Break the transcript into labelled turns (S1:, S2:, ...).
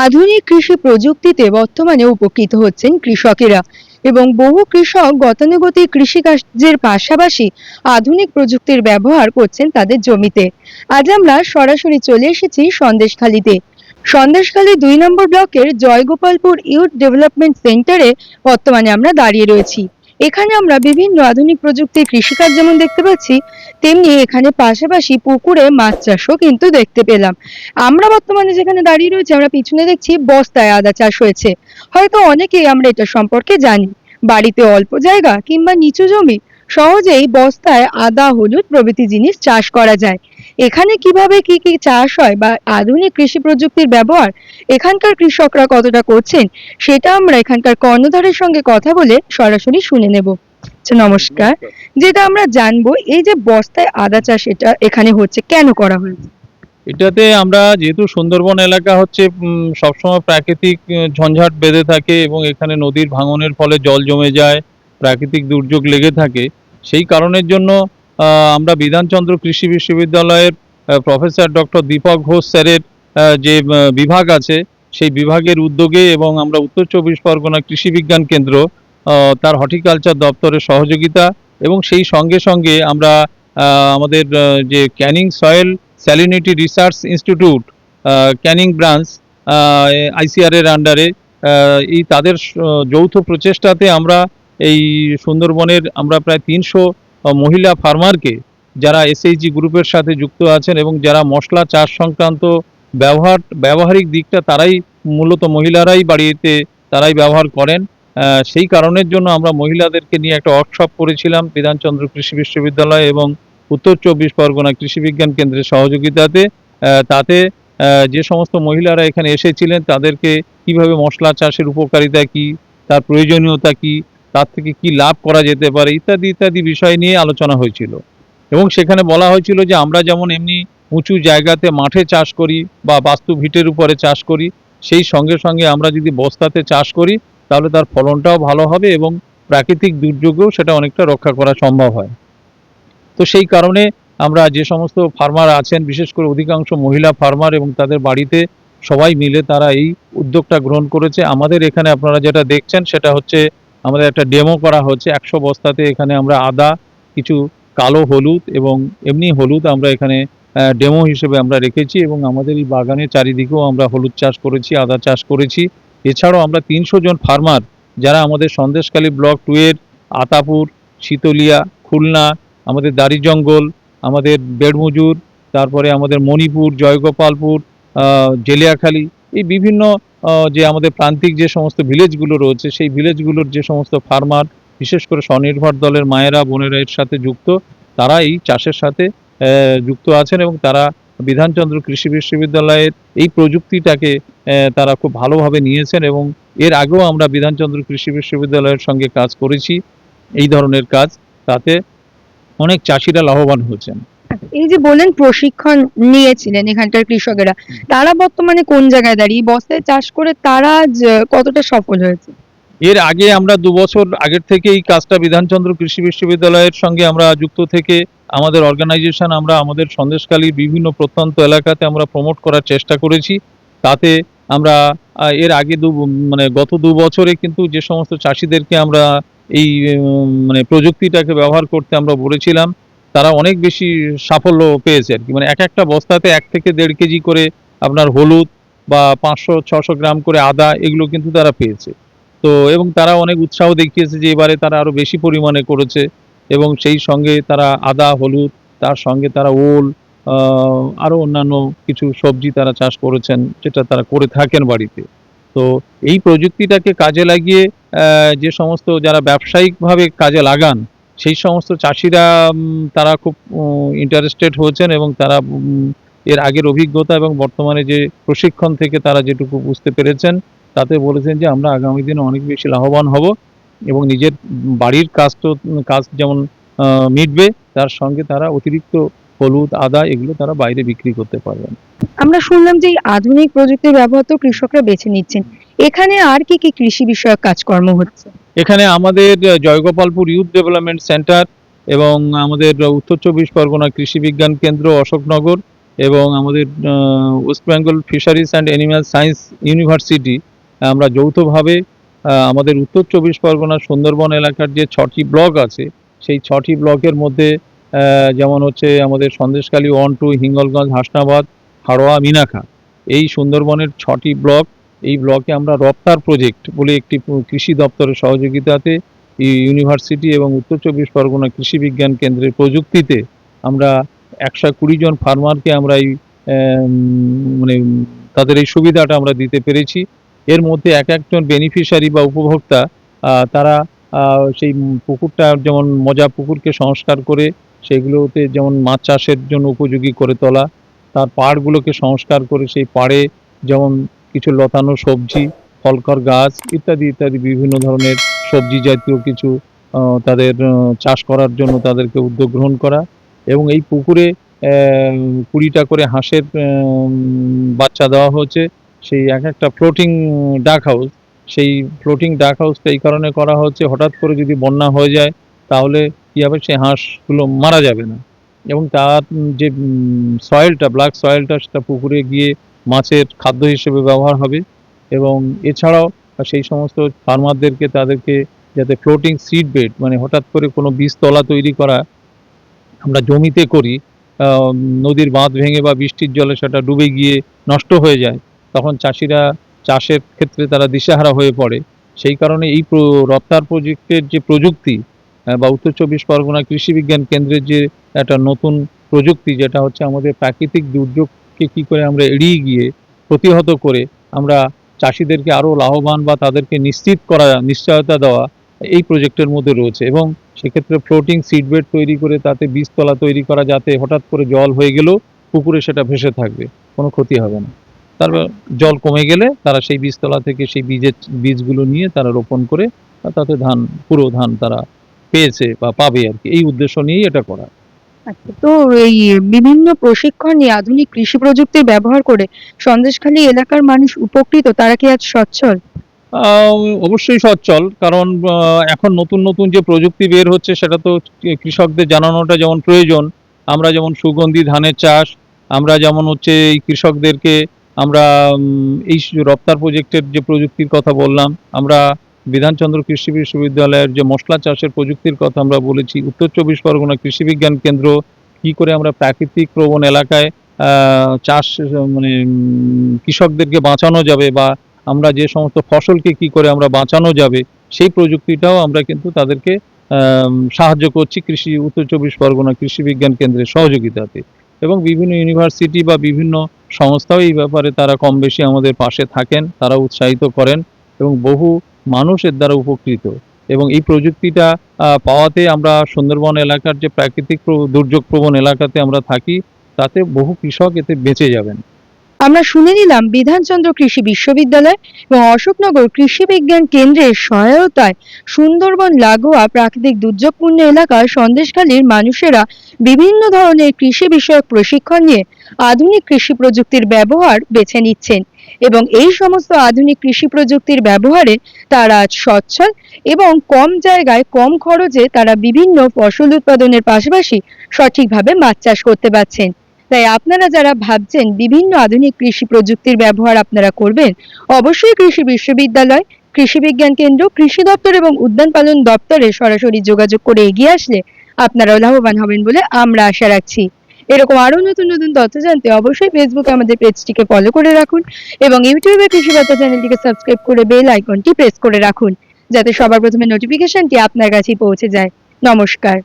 S1: আধুনিক কৃষি প্রযুক্তিতে বর্তমানে উপকৃত হচ্ছেন কৃষকেরা এবং বহু কৃষক গতানুগতিক কৃষিকাজের পাশাপাশি আধুনিক প্রযুক্তির ব্যবহার করছেন তাদের জমিতে। আজ আমরা সরাসরি চলে এসেছি সন্দেশখালীতে। সন্দেশখালী 2 নম্বর ব্লকের জয়গোপালপুর ইউথ ডেভেলপমেন্ট সেন্টারে বর্তমানে আমরা দাঁড়িয়ে রয়েছি। এখানে আমরা বিভিন্ন আধুনিক প্রযুক্তির কৃষিকাজ যেমন দেখতে পাচ্ছি, তেমনি এখানে পাশাপাশি পুকুরে মাছ চাষও কিন্তু দেখতে পেলাম। আমরা বর্তমানে যেখানে দাঁড়িয়ে রয়েছি, আমরা পিছনে দেখছি বস্তায় আদা চাষ হয়েছে। হয়তো অনেকেই আমরা এটা সম্পর্কে জানি। বাড়িতে অল্প জায়গা কিংবা নিচু জমি সহজেই বস্তায় আদা, হলুদ প্রভৃতি জিনিস চাষ করা যায়। এখানে কিভাবে কি কি চাষ হয় বা আধুনিক কৃষি প্রযুক্তির ব্যবহার এখানকার কৃষকরা কতটা করছেন, সেটা আমরা এখানকার কর্ণধারের সঙ্গে কথা বলে সরাসরি শুনে নেব। আচ্ছা, নমস্কার। যেটা আমরা জানবো, এই যে বস্তায় আদা চাষ এটা এখানে হচ্ছে, কেন করা হয়েছে?
S2: এটাতে আমরা যেহেতু সুন্দরবন এলাকা হচ্ছে সবসময় প্রাকৃতিক ঝঞ্ঝাট বেঁধে থাকে এবং এখানে নদীর ভাঙনের ফলে জল জমে যায়, প্রাকৃতিক দুর্যোগ লেগে থাকে। সেই কারণের জন্য আমরা বিধানচন্দ্র কৃষি বিশ্ববিদ্যালয়ের প্রফেসর ডক্টর দীপক ঘোষ স্যারের যে বিভাগ আছে, সেই বিভাগের উদ্যোগে এবং আমরা উত্তর চব্বিশ পরগনা কৃষি বিজ্ঞান কেন্দ্র তার হর্টিকালচার দপ্তরের সহযোগিতা এবং সেই সঙ্গে সঙ্গে আমরা আমাদের যে Canning soil salinity research institute Canning branch ICR এর আন্ডারে এই তাদের যৌথ প্রচেষ্টাতে আমরা এই সুন্দরবনের আমরা প্রায় 300 মহিলা ফার্মারকে, যারা এসএইচজি গ্রুপের সাথে যুক্ত আছেন এবং যারা মশলা চাষ সংক্রান্ত ব্যবহারিক দিকটা তারাই মূলত মহিলারাই বাড়িতে তারাই ব্যবহার করেন। সেই কারণের জন্য আমরা মহিলাদেরকে নিয়ে একটা ওয়ার্কশপ করেছিলাম বিধানচন্দ্র কৃষি বিশ্ববিদ্যালয় এবং উত্তর চব্বিশ পরগনা কৃষি বিজ্ঞান কেন্দ্রের সহযোগিতাতে। তাতে যে সমস্ত মহিলারা এখানে এসেছিলেন তাদেরকে কিভাবে মশলা চাষের উপকারিতা কি, তার প্রয়োজনীয়তা কি, তার থেকে কি লাভ করা যেতে পারে ইত্যাদি ইত্যাদি বিষয় নিয়ে আলোচনা হয়েছিল। এবং সেখানে বলা হয়েছিল যে আমরা যেমন এমনি উঁচু জায়গাতে মাঠে চাষ করি বা বাস্তু ভিটের উপরে চাষ করি, সেই সঙ্গে সঙ্গে আমরা যদি বস্তাতে চাষ করি তাহলে তার ফলনটাও ভালো হবে এবং প্রাকৃতিক দুর্যোগেও সেটা অনেকটা রক্ষা করা সম্ভব হয়। তো সেই কারণে আমরা যে সমস্ত ফার্মার আছেন, বিশেষ করে অধিকাংশ মহিলা ফার্মার এবং তাদের বাড়িতে সবাই মিলে তারা এই উদ্যোগটা গ্রহণ করেছে। আমাদের এখানে আপনারা যেটা দেখছেন সেটা হচ্ছে আমাদের একটা ডেমো করা হচ্ছে 100 বস্তাতে। এখানে আমরা আদা, কিছু কালো হলুদ এবং এমনি হলুদ আমরা এখানে ডেমো হিসেবে আমরা রেখেছি এবং আমাদের এই বাগানের চারিদিকেও আমরা হলুদ চাষ করেছি, আদা চাষ করেছি। এছাড়াও আমরা 300 জন ফার্মার যারা আমাদের সন্দেশখালী ব্লক 2 এর আতাপুর, শীতলিয়া, খুলনা, আমাদের দাড়িজঙ্গল, আমাদের বেড়মুজুর, তারপরে আমাদের মণিপুর, জয়গোপালপুর, জেলিয়াখালী, এই বিভিন্ন যে আমাদের প্রান্তিক যে সমস্ত ভিলেজগুলো রয়েছে সেই ভিলেজগুলোর যে সমস্ত ফার্মার, বিশেষ করে স্বনির্ভর দলের মায়েরা বোনেরা এর সাথে যুক্ত, তারা এই চাষের সাথে যুক্ত আছেন এবং তারা বিধানচন্দ্র কৃষি বিশ্ববিদ্যালয়ের এই প্রযুক্তিটাকে তারা খুব ভালোভাবে নিয়েছেন এবং এর আগেও আমরা বিধানচন্দ্র কৃষি বিশ্ববিদ্যালয়ের সঙ্গে কাজ করেছি এই ধরনের কাজ। তাতে অনেক চাষিরা লাভবান হয়েছেন।
S1: এই যে বলেন প্রশিক্ষণ নিয়েছিলেন এখানকার কৃষকেরা, তারা বর্তমানে কোন জায়গায় দাঁড়িয়ে বস্তায় চাষ করে তারা কতটা সফল হয়েছে?
S2: এর আগে আমরা 2 বছর আগের থেকে এই কাজটা বিধানচন্দ্র কৃষি বিশ্ববিদ্যালয়ের সঙ্গে আমরা যুক্ত থেকে আমাদের অর্গানাইজেশন আমরা আমাদের সন্দেশখালীর বিভিন্ন প্রত্যন্ত এলাকাতে আমরা প্রমোট করার চেষ্টা করেছি। তাতে আমরা এর আগে মানে গত 2 বছরে কিন্তু যে সমস্ত চাষিদেরকে আমরা এই মানে প্রযুক্তিটাকে ব্যবহার করতে আমরা বলেছিলাম, তারা অনেক বেশি সাফল্য পেয়েছে আর কি। মানে একটা বস্তাতে 1 থেকে 1.5 কেজি করে আপনার হলুদ বা 500-600 গ্রাম করে আদা এগুলো কিন্তু তারা পেয়েছে। তো এবং তারা অনেক উৎসাহ দেখিয়েছে যে এবারে তারা আরো বেশি পরিমাণে করেছে এবং সেই সঙ্গে তারা আদা, হলুদ, তার সঙ্গে তারা ওল, আরো অন্যান্য কিছু সবজি তারা চাষ করেছেন, যেটা তারা করে থাকেন বাড়িতে। তো এই প্রযুক্তিটাকে কাজে লাগিয়ে যে সমস্ত যারা ব্যবসায়িকভাবে কাজে লাগান সেই সমস্ত চাষিরা তারা খুব ইন্টারেস্টেড হয়েছেন এবং তারা এর আগের অভিজ্ঞতা এবং বর্তমানে যে প্রশিক্ষণ থেকে তারা যেটুকু বুঝতে পেরেছেন তাতে বলেছেন যে আমরা আগামী দিনে অনেক বেশি লাভবান হব এবং নিজের বাড়ির কাজ যেমন মিটবে, তার সঙ্গে তারা অতিরিক্ত হলুদ, আদা এগুলো তারা বাইরে বিক্রি করতে পারবেন।
S1: আমরা শুনলাম যে এই আধুনিক প্রযুক্তির ব্যবহার তো কৃষকরা বেছে নিচ্ছেন। এখানে আর কি কি কৃষি বিষয়ক কাজকর্ম হচ্ছে?
S2: এখানে আমাদের জয়গোপালপুর ইউথ ডেভেলপমেন্ট সেন্টার এবং আমাদের উত্তর চব্বিশ পরগনা কৃষি বিজ্ঞান কেন্দ্র, অশোকনগর, এবং আমাদের West Bengal fisheries and animal science university আমরা যৌথভাবে আমাদের উত্তর চব্বিশ পরগনা সুন্দরবন এলাকার যে 6টি ব্লক আছে সেই 6টি ব্লকের মধ্যে যেমন হচ্ছে আমাদের সন্দেশখালী 1, 2, হিঙ্গলগঞ্জ, হাসনাবাদ, হাড়োয়া, মিনাখা, এই সুন্দরবনের 6টি ব্লক। এই ব্লকে আমরা রপ্তার প্রজেক্ট বলে একটি কৃষি দপ্তরের সহযোগিতাতে ইউনিভার্সিটি এবং উত্তর চব্বিশ পরগনা কৃষি বিজ্ঞান কেন্দ্রের প্রযুক্তিতে আমরা 120 জন ফার্মারকে আমরা এই মানে তাদের এই সুবিধাটা আমরা দিতে পেরেছি। এর মধ্যে এক একজন বেনিফিশিয়ারি বা উপভোক্তা তারা সেই পুকুরটা যেমন মজা পুকুরকে সংস্কার করে সেগুলোতে যেমন মাছ চাষের জন্য উপযোগী করে তোলা, তার পাড়গুলোকে সংস্কার করে সেই পাড়ে যেমন কিছু লতানো সবজি, ফলকর গাছ ইত্যাদি ইত্যাদি বিভিন্ন ধরনের সবজি জাতীয় কিছু তাদের চাষ করার জন্য তাদেরকে উদ্যোগ গ্রহণ করা, এবং এই পুকুরে 20টা করে হাঁসের বাচ্চা দেওয়া হয়েছে। সেই এক একটা ফ্লোটিং ডাক হাউস, সেই ফ্লোটিং ডাক হাউসটা এই কারণে করা হচ্ছে হঠাৎ করে যদি বন্যা হয়ে যায় তাহলে কী হবে, সেই হাঁসগুলো মারা যাবে না, এবং তার যে সয়েলটা ব্ল্যাক সয়েলটা সেটা পুকুরে গিয়ে মাছের খাদ্য হিসেবে ব্যবহার হবে। এবং এছাড়াও সেই সমস্ত ফার্মারদেরকে তাদেরকে যাতে ফ্লোটিং সিড বেড মানে হঠাৎ করে কোনো বীজতলা তৈরি করা আমরা জমিতে করি, নদীর বাঁধ ভেঙে বা বৃষ্টির জলে সেটা ডুবে গিয়ে নষ্ট হয়ে যায়, তখন চাষিরা চাষের ক্ষেত্রে তারা দিশেহারা হয়ে পড়ে। সেই কারণে এই রপ্তার প্রজেক্টের যে প্রযুক্তি বা উত্তর চব্বিশ পরগনা কৃষি বিজ্ঞান কেন্দ্রের যে একটা নতুন প্রযুক্তি, যেটা হচ্ছে আমাদের প্রাকৃতিক দুর্যোগকে কী করে আমরা এড়িয়ে গিয়ে প্রতিহত করে আমরা চাষিদেরকে আরও লাভবান বা তাদেরকে নিশ্চিত করা, নিশ্চয়তা দেওয়া, এই প্রজেক্টের মধ্যে রয়েছে। এবং সেক্ষেত্রে ফ্লোটিং সিডবেড তৈরি করে তাতে বীজতলা তৈরি করা, যাতে হঠাৎ করে জল হয়ে গেলেও পুকুরে সেটা ভেসে থাকবে, কোনো ক্ষতি হবে না। তারপর জল কমে গেলে তারা সেই বীজতলা থেকে সেই বীজগুলো নিয়ে তারা রোপণ করে তাতে পুরো ধান তারা পেয়েছে বা পাবে আর কি, এই উদ্দেশ্য নিয়েই এটা করা।
S1: আচ্ছা, তো এই বিভিন্ন প্রশিক্ষণ নিয়ে আধুনিক কৃষি প্রযুক্তির ব্যবহার করে সন্দেশখালী এলাকার মানুষ উপকৃত, তারা কি আজ সচ্ছল?
S2: অবশ্যই সচ্ছল, কারণ এখন নতুন নতুন যে প্রযুক্তি বের হচ্ছে সেটা তো কৃষকদের জানানোটা যেমন প্রয়োজন। আমরা যেমন সুগন্ধি ধানের চাষ, আমরা যেমন হচ্ছে এই কৃষকদেরকে আমরা এই রপ্তার প্রজেক্টের যে প্রযুক্তির কথা বললাম, আমরা বিধানচন্দ্র কৃষি বিশ্ববিদ্যালয়ের যে মশলা চাষের প্রযুক্তির কথা আমরা বলেছি, উত্তর চব্বিশ পরগনা কৃষি বিজ্ঞান কেন্দ্র কী করে আমরা প্রাকৃতিক প্রবণ এলাকায় চাষ মানে কৃষকদেরকে বাঁচানো যাবে বা আমরা যে সমস্ত ফসলকে কি করে আমরা বাঁচানো যাবে সেই প্রযুক্তিটাও আমরা কিন্তু তাদেরকে সাহায্য করছি উত্তর চব্বিশ পরগনা কৃষি বিজ্ঞান কেন্দ্রের সহযোগিতাতে। এবং বিভিন্ন ইউনিভার্সিটি বা বিভিন্ন সংস্থাও এই ব্যাপারে তারা কম বেশি আমাদের পাশে থাকেন, তারা উৎসাহিত করেন এবং বহু মানুষ এর দ্বারা উপকৃত। এবং এই প্রযুক্তিটা পাওয়াতে আমরা সুন্দরবন এলাকার যে প্রাকৃতিক দুর্যোগ প্রবণ এলাকাতে আমরা থাকি, তাতে বহু কৃষক এতে বেঁচে যাবেন।
S1: আমরা শুনে নিলাম বিধানচন্দ্র কৃষি বিশ্ববিদ্যালয় এবং অশোকনগর কৃষি বিজ্ঞান কেন্দ্রের সহায়তায় সুন্দরবন লাগোয়া প্রাকৃতিক দুর্যোগপূর্ণ এলাকার সন্দেশখালীর মানুষেরা বিভিন্ন ধরনের কৃষি বিষয়ক প্রশিক্ষণ নিয়ে আধুনিক কৃষি প্রযুক্তির ব্যবহার বেছে নিচ্ছেন, এবং এই সমস্ত আধুনিক কৃষি প্রযুক্তির ব্যবহারে তারা আজ সচ্ছল এবং কম জায়গায় কম খরচে তারা বিভিন্ন ফসল উৎপাদনের পাশাপাশি সঠিকভাবে মাছ চাষ করতে পারছেন। তাই আপনারা যারা ভাবছেন বিভিন্ন আধুনিক কৃষি প্রযুক্তির ব্যবহার আপনারা করবেন, অবশ্যই কৃষি বিশ্ববিদ্যালয়, কৃষি বিজ্ঞান কেন্দ্র, কৃষি দপ্তর এবং উদ্যান পালন দপ্তরে সরাসরি যোগাযোগ করে এগিয়ে আসলে আপনারাও লাভবান হবেন বলে আমরা আশা রাখছি। এরকম আরো নতুন নতুন তথ্য জানতে অবশ্যই ফেসবুকে আমাদের পেজটিকে ফলো করে রাখুন এবং ইউটিউবে কৃষি বার্তা চ্যানেলটিকে সাবস্ক্রাইব করে বেল আইকনটি প্রেস করে রাখুন, যাতে সবার প্রথমে নোটিফিকেশনটি আপনার কাছেই পৌঁছে যায়। নমস্কার।